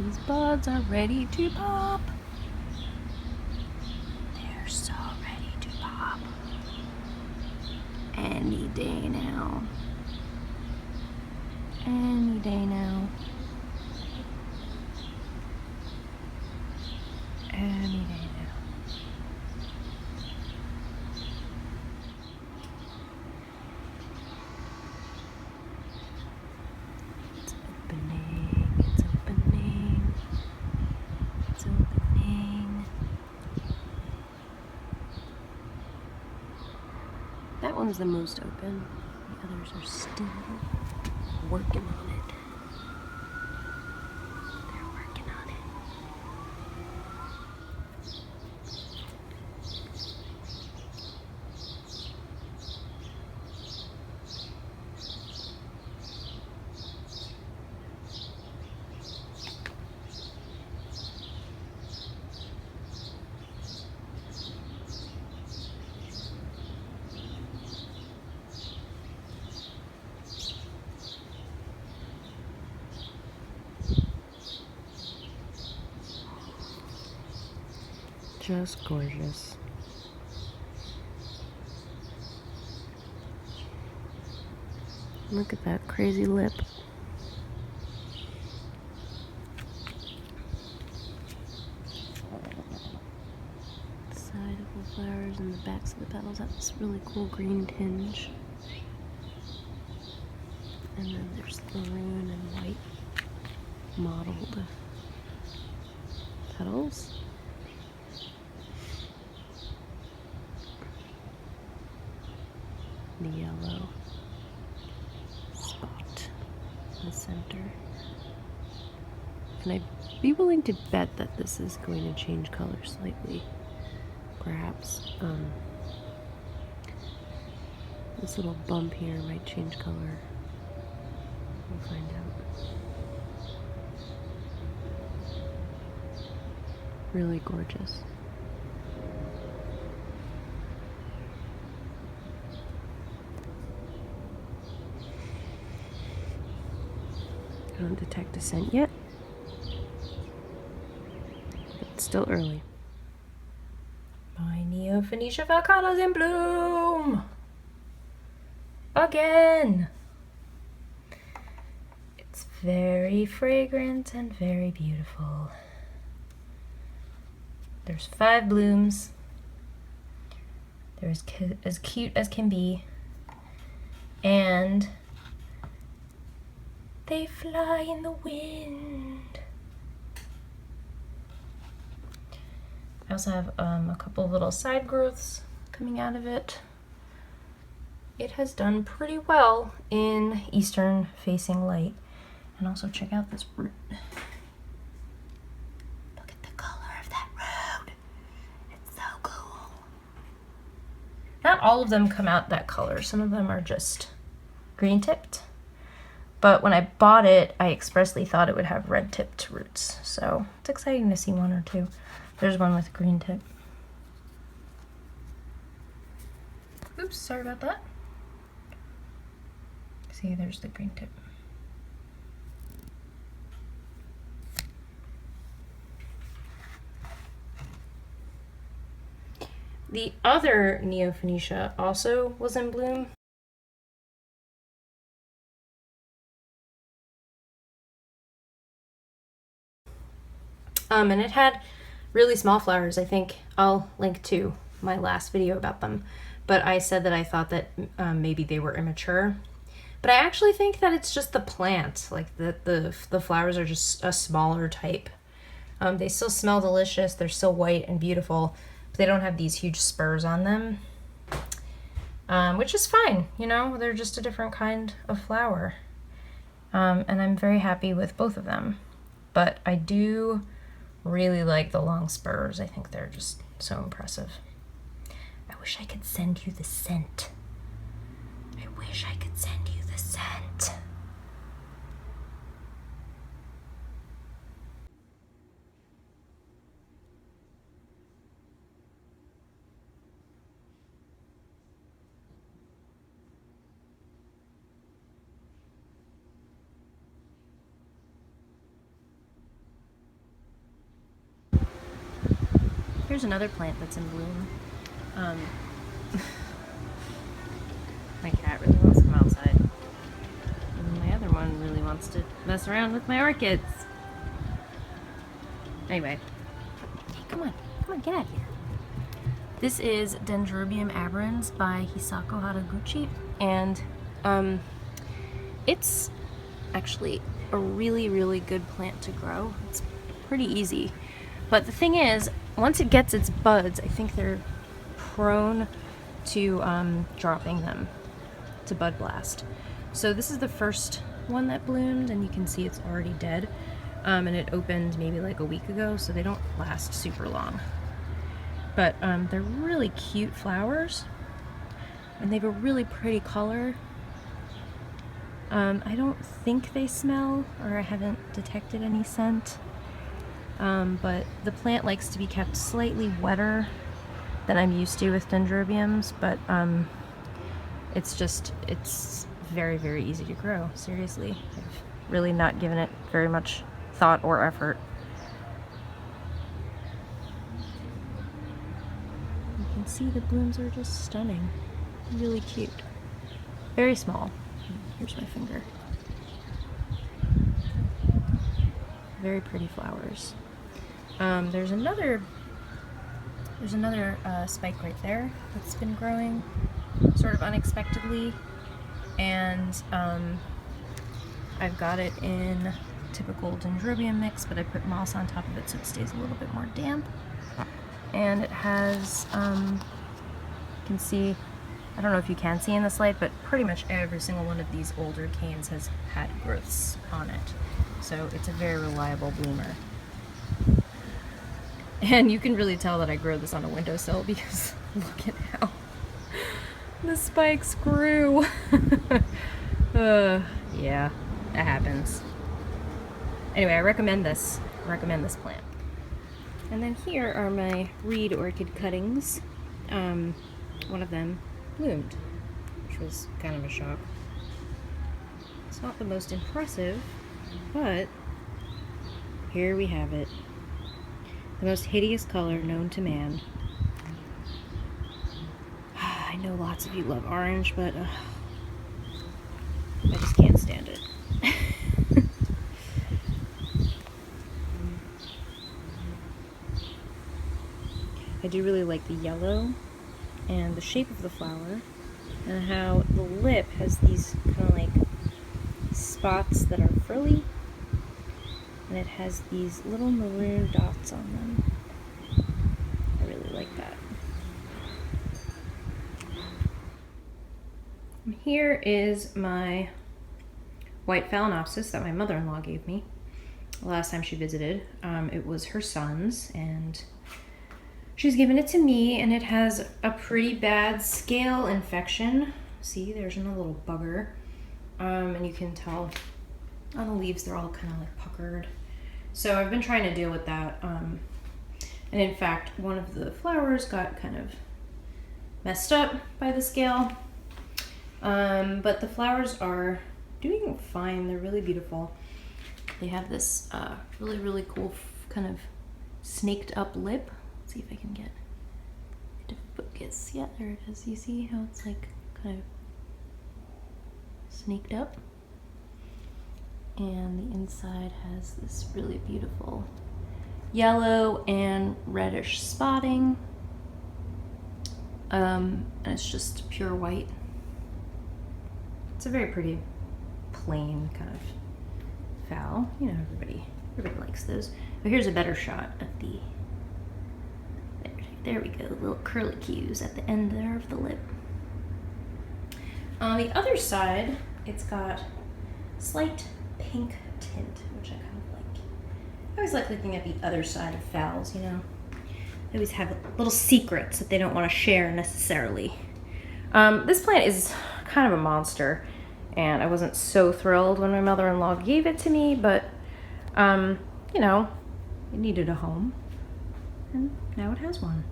These buds are ready to pop. They're so ready to pop. Any day now. Any day now. Any day now. It's opening, it's opening, it's opening. That one's the most open. The others are still working on it. They're working on it. Just gorgeous. Look at that crazy lip. The side of the flowers and the backs of the petals have this really cool green tinge. And then there's the maroon and white mottled petals. The yellow spot in the center. And I'd be willing to bet that this is going to change color slightly. Perhaps this little bump here might change color. We'll find out. Really gorgeous. I don't detect a scent yet. It's still early. My Neophoenix falcata's in bloom! Again! It's very fragrant and very beautiful. There's 5 blooms. They're as cute as can be. And they fly in the wind. I also have a couple little side growths coming out of it. It has done pretty well in eastern facing light. And also check out this root. Look at the color of that root. It's so cool. Not all of them come out that color. Some of them are just green tipped. But when I bought it, I expressly thought it would have red tipped roots. So it's exciting to see one or two. There's one with green tip. Oops, sorry about that. See, there's the green tip. The other Neophoenix also was in bloom. And it had really small flowers. I think I'll link to my last video about them. But I said that I thought that maybe they were immature. But I actually think that it's just the plant. Like the flowers are just a smaller type. They still smell delicious. They're still white and beautiful. But they don't have these huge spurs on them. Which is fine. You know, they're just a different kind of flower. And I'm very happy with both of them. But I do really like the long spurs. I think they're just so impressive. I wish I could send you the scent. I wish I could send you the scent. Here's another plant that's in bloom. My cat really wants to come outside. And my other one really wants to mess around with my orchids. Anyway. Hey, come on, get out of here. This is Dendrobium Abrams by Hisako Haraguchi, and it's actually a really, really good plant to grow. It's pretty easy. But the thing is, once it gets its buds, I think they're prone to dropping them to bud blast. So this is the first one that bloomed, and you can see it's already dead. And it opened maybe like a week ago, so they don't last super long. But they're really cute flowers, and they have a really pretty color. I don't think they smell, or I haven't detected any scent, but the plant likes to be kept slightly wetter than I'm used to with dendrobiums, but it's very, very easy to grow, seriously. I've really not given it very much thought or effort. You can see the blooms are just stunning, really cute, very small. Here's my finger. Very pretty flowers. There's another spike right there that's been growing sort of unexpectedly, and I've got it in typical dendrobium mix, but I put moss on top of it so it stays a little bit more damp. And it has, you can see, I don't know if you can see in this light, but pretty much every single one of these older canes has had growths on it. So it's a very reliable bloomer. And you can really tell that I grow this on a windowsill because look at how the spikes grew. Yeah, that happens. Anyway, I recommend this plant. And then here are my reed orchid cuttings. One of them bloomed, which was kind of a shock. It's not the most impressive, but here we have it. The most hideous color known to man. I know lots of you love orange, but I just can't stand it. I do really like the yellow and the shape of the flower, and how the lip has these kind of like spots that are frilly, and it has these little maroon dots on them. I really like that. And here is my white Phalaenopsis that my mother-in-law gave me the last time she visited. It was her son's, and she's given it to me, and it has a pretty bad scale infection. See, there's another little bugger. And you can tell on the leaves they're all kind of like puckered. So I've been trying to deal with that. And in fact, one of the flowers got kind of messed up by the scale. But the flowers are doing fine. They're really beautiful. They have this really, really cool kind of snaked up lip. See if I can get it to focus. Yeah, there it is. You see how it's like kind of snaked up? And the inside has this really beautiful yellow and reddish spotting. And it's just pure white. It's a very pretty plain kind of phal. You know, everybody likes those. But here's a better shot of the there we go, little curlicues at the end there of the lip. On the other side, it's got slight pink tint, which I kind of like. I always like looking at the other side of phals, you know. They always have little secrets that they don't want to share necessarily. This plant is kind of a monster, and I wasn't so thrilled when my mother-in-law gave it to me, but, you know, it needed a home, and now it has one.